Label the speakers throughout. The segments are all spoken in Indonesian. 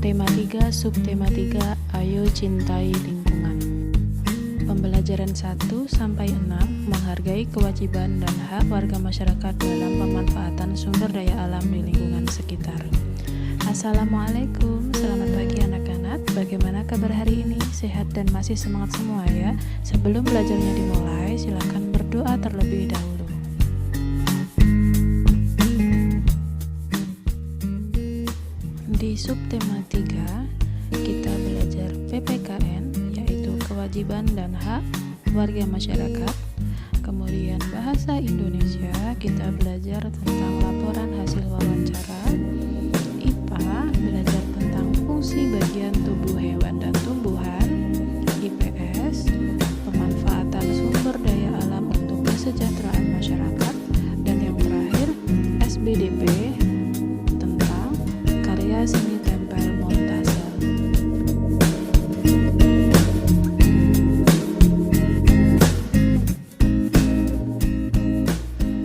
Speaker 1: Tema 3, subtema 3, Ayo Cintai Lingkungan. Pembelajaran 1-6 menghargai kewajiban dan hak warga masyarakat dalam pemanfaatan sumber daya alam di lingkungan sekitar. Assalamualaikum, selamat pagi anak-anak. Bagaimana kabar hari ini? Sehat dan masih semangat semua ya? Sebelum belajarnya dimulai, silakan berdoa terlebih dahulu. Di subtema 3, kita belajar PPKN, yaitu kewajiban dan hak warga masyarakat. Kemudian bahasa Indonesia, kita belajar tentang laporan hasil wawancara. IPA, belajar tentang fungsi bagian tubuh hewan dan tumbuhan. IPS, pemanfaatan sumber daya alam untuk kesejahteraan masyarakat. Dan yang terakhir, SBDP, tentang karya seni tempel montase.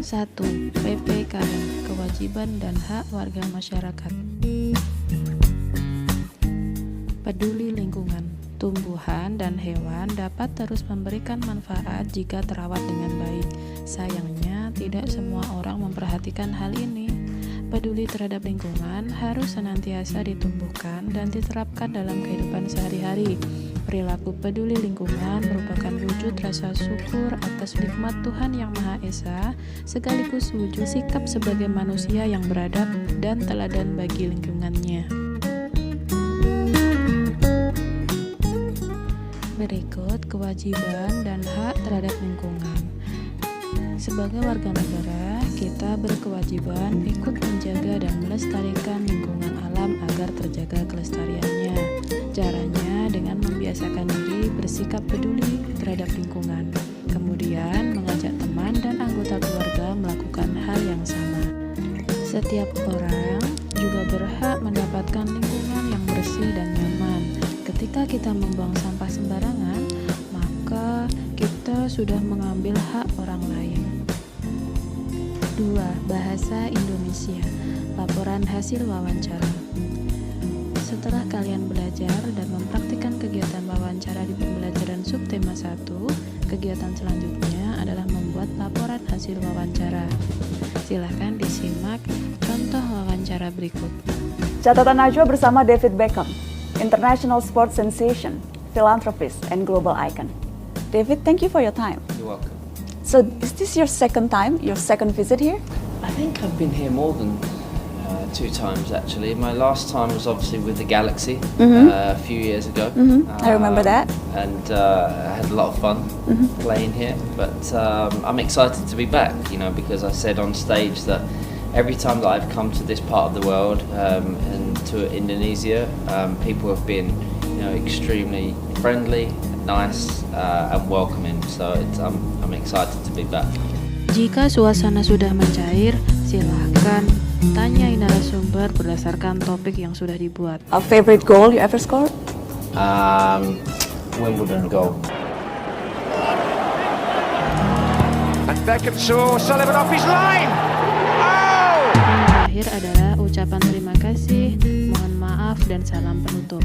Speaker 1: 1. PPKN, kewajiban dan hak warga masyarakat. Peduli lingkungan. Tumbuhan dan hewan dapat terus memberikan manfaat jika terawat dengan baik. Sayangnya, tidak semua orang memperhatikan hal ini. Peduli terhadap lingkungan harus senantiasa ditumbuhkan dan diterapkan dalam kehidupan sehari-hari. Perilaku peduli lingkungan merupakan wujud rasa syukur atas nikmat Tuhan Yang Maha Esa, sekaligus wujud sikap sebagai manusia yang beradab dan teladan bagi lingkungannya. Berikut kewajiban dan hak terhadap lingkungan. Sebagai warga negara, kita berkewajiban ikut menjaga dan melestarikan lingkungan alam agar terjaga kelestariannya. Caranya dengan membiasakan diri bersikap peduli terhadap lingkungan, kemudian mengajak teman dan anggota keluarga melakukan hal yang sama. Setiap orang juga berhak mendapatkan lingkungan yang bersih dan nyaman. Ketika kita membuang sampah sembarangan, maka kita sudah mengambil hak orang lain. 2. Bahasa Indonesia. Laporan hasil wawancara. Setelah kalian belajar dan mempraktikkan kegiatan wawancara di pembelajaran subtema 1, kegiatan selanjutnya adalah membuat laporan hasil wawancara. Silahkan disimak contoh wawancara berikut.
Speaker 2: Catatan Najwa bersama David Beckham, international sports sensation, philanthropist, and global icon. David, thank you for your time.
Speaker 3: You're welcome.
Speaker 2: So, is this your second visit here?
Speaker 3: I think I've been here more than 2 times actually. My last time was obviously with the Galaxy a few years ago.
Speaker 2: I remember that.
Speaker 3: And I had a lot of fun playing here. But I'm excited to be back, because I said on stage that every time that I've come to this part of the world and to Indonesia, people have been, extremely friendly, nice, and welcoming. So I'm excited to be back.
Speaker 1: Jika suasana sudah mencair, silakan tanyai narasumber berdasarkan topik yang sudah dibuat.
Speaker 2: A favorite goal you ever scored?
Speaker 3: Wimbledon goal.
Speaker 4: And Beckham saw Sullivan off his line. Oh!
Speaker 1: Yang terakhir adalah ucapan terima kasih, mohon maaf, dan salam penutup.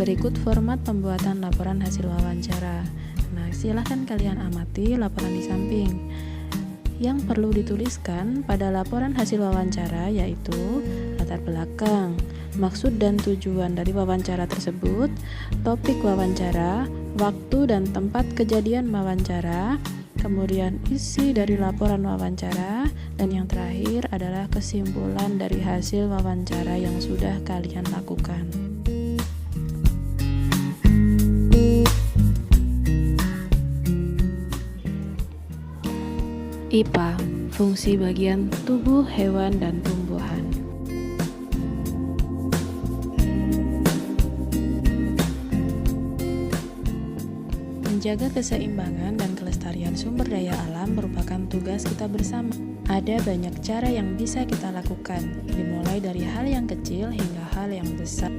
Speaker 1: Berikut format pembuatan laporan hasil wawancara. Nah, silahkan kalian amati laporan di samping. Yang perlu dituliskan pada laporan hasil wawancara yaitu latar belakang, maksud dan tujuan dari wawancara tersebut, topik wawancara, waktu dan tempat kejadian wawancara, kemudian isi dari laporan wawancara, dan yang terakhir adalah kesimpulan dari hasil wawancara yang sudah kalian lakukan. IPA, fungsi bagian tubuh hewan dan tumbuhan. Menjaga keseimbangan dan kelestarian sumber daya alam merupakan tugas kita bersama. Ada banyak cara yang bisa kita lakukan, dimulai dari hal yang kecil hingga hal yang besar.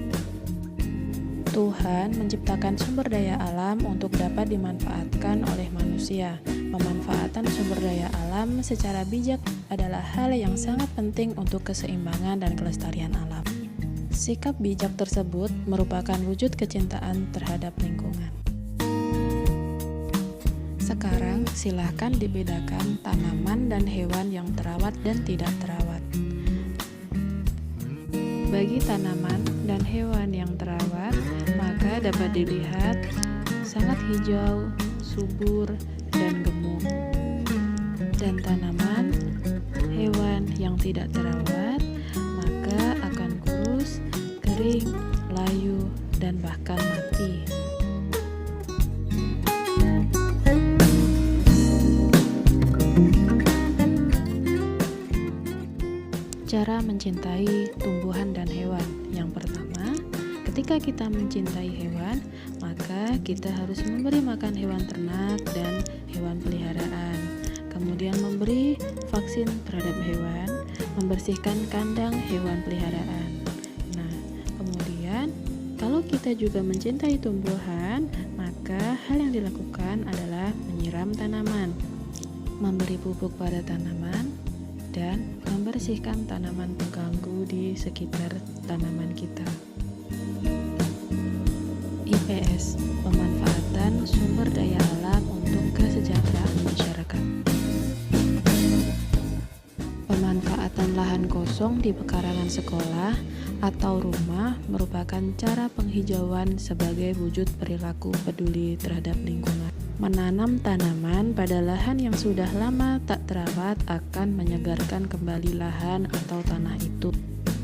Speaker 1: Tuhan menciptakan sumber daya alam untuk dapat dimanfaatkan oleh manusia. Pemanfaatan sumber daya alam secara bijak adalah hal yang sangat penting untuk keseimbangan dan kelestarian alam. Sikap bijak tersebut merupakan wujud kecintaan terhadap lingkungan. Sekarang silahkan dibedakan tanaman dan hewan yang terawat dan tidak terawat. Bagi tanaman dan hewan yang terawat, maka dapat dilihat sangat hijau, subur, dan gemuk. Dan tanaman, hewan yang tidak terawat, maka akan kurus, kering, layu, dan bahkan mati. Cara mencintai tumbuhan dan hewan. Yang pertama, ketika kita mencintai hewan, maka kita harus memberi makan hewan ternak dan hewan peliharaan. Kemudian memberi vaksin terhadap hewan, membersihkan kandang hewan peliharaan. Nah, kemudian kalau kita juga mencintai tumbuhan, maka hal yang dilakukan adalah menyiram tanaman, memberi pupuk pada tanaman, dan membersihkan tanaman pengganggu di sekitar tanaman kita. IPS, pemanfaatan sumber daya alam untuk kesejahteraan masyarakat. Pemanfaatan lahan kosong di pekarangan sekolah atau rumah merupakan cara penghijauan sebagai wujud perilaku peduli terhadap lingkungan. Menanam tanaman pada lahan yang sudah lama tak terawat akan menyegarkan kembali lahan atau tanah itu.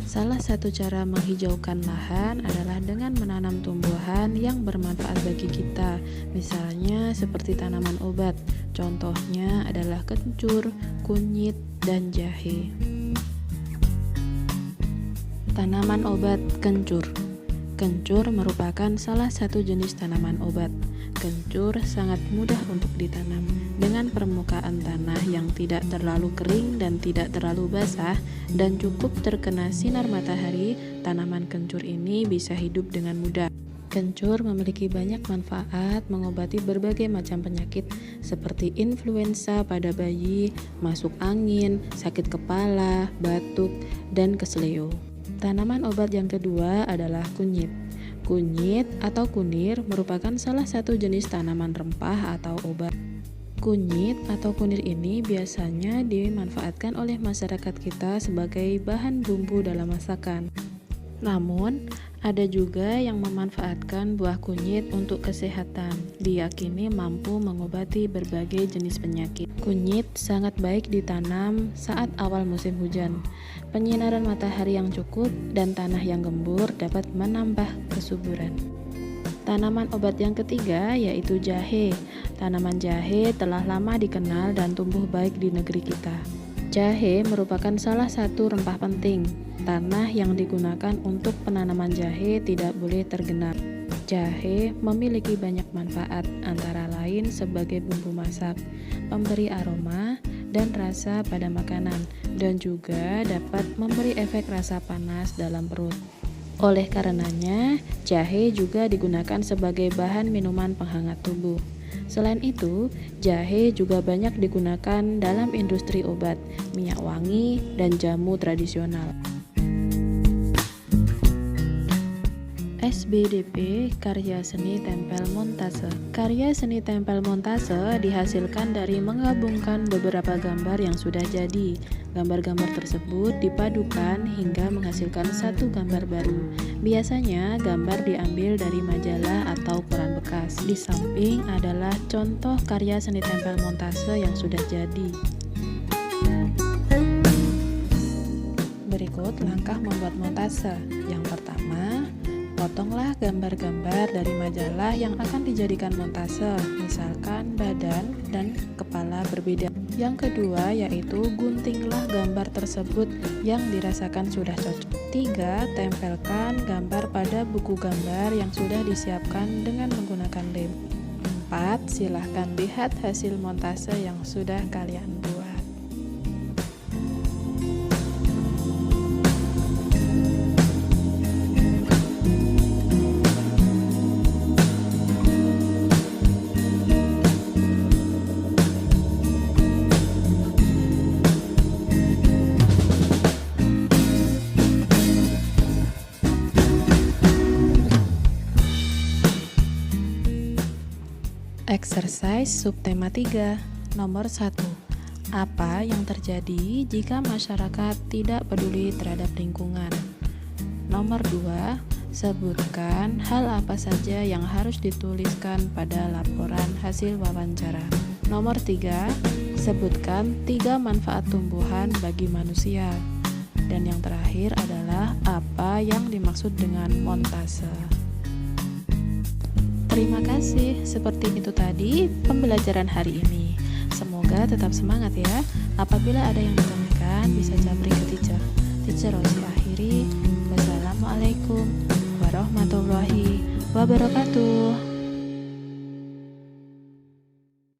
Speaker 1: Salah satu cara menghijaukan lahan adalah dengan menanam tumbuhan yang bermanfaat bagi kita, misalnya seperti tanaman obat. Contohnya adalah kencur, kunyit, dan jahe. Tanaman obat kencur. Kencur merupakan salah satu jenis tanaman obat. Kencur sangat mudah untuk ditanam. Dengan permukaan tanah yang tidak terlalu kering dan tidak terlalu basah dan cukup terkena sinar matahari, tanaman kencur ini bisa hidup dengan mudah. Kencur memiliki banyak manfaat mengobati berbagai macam penyakit seperti influenza pada bayi, masuk angin, sakit kepala, batuk, dan keseleo. Tanaman obat yang kedua adalah kunyit. Kunyit atau kunir merupakan salah satu jenis tanaman rempah atau obat. Kunyit atau kunir ini biasanya dimanfaatkan oleh masyarakat kita sebagai bahan bumbu dalam masakan. Namun, ada juga yang memanfaatkan buah kunyit untuk kesehatan, diyakini mampu mengobati berbagai jenis penyakit. Kunyit sangat baik ditanam saat awal musim hujan. Penyinaran matahari yang cukup dan tanah yang gembur dapat menambah kesuburan. Tanaman obat yang ketiga yaitu jahe. Tanaman jahe telah lama dikenal dan tumbuh baik di negeri kita. Jahe merupakan salah satu rempah penting. Tanah yang digunakan untuk penanaman jahe tidak boleh tergenang. Jahe memiliki banyak manfaat, antara lain sebagai bumbu masak, pemberi aroma dan rasa pada makanan, dan juga dapat memberi efek rasa panas dalam perut. Oleh karenanya, jahe juga digunakan sebagai bahan minuman penghangat tubuh. Selain itu, jahe juga banyak digunakan dalam industri obat, minyak wangi, dan jamu tradisional. SBDP, karya seni tempel montase. Karya seni tempel montase dihasilkan dari menggabungkan beberapa gambar yang sudah jadi. Gambar-gambar tersebut dipadukan hingga menghasilkan satu gambar baru. Biasanya gambar diambil dari majalah atau koran bekas. Di samping adalah contoh karya seni tempel montase yang sudah jadi. Berikut langkah membuat montase. Yang pertama, potonglah gambar-gambar dari majalah yang akan dijadikan montase, misalkan badan dan kepala berbeda. Yang kedua yaitu guntinglah gambar tersebut yang dirasakan sudah cocok. 3. Tempelkan gambar pada buku gambar yang sudah disiapkan dengan menggunakan lem. 4. Silahkan lihat hasil montase yang sudah kalian buat. Exercise subtema 3. Nomor 1. Apa yang terjadi jika masyarakat tidak peduli terhadap lingkungan? Nomor 2. Sebutkan hal apa saja yang harus dituliskan pada laporan hasil wawancara. Nomor 3. Sebutkan 3 manfaat tumbuhan bagi manusia. Dan yang terakhir adalah apa yang dimaksud dengan montase. Terima kasih. Seperti itu tadi pembelajaran hari ini. Semoga tetap semangat ya. Apabila ada yang ditanyakan bisa japri ke teacher. Teacher Rosi akhiri. Wassalamualaikum warahmatullahi wabarakatuh.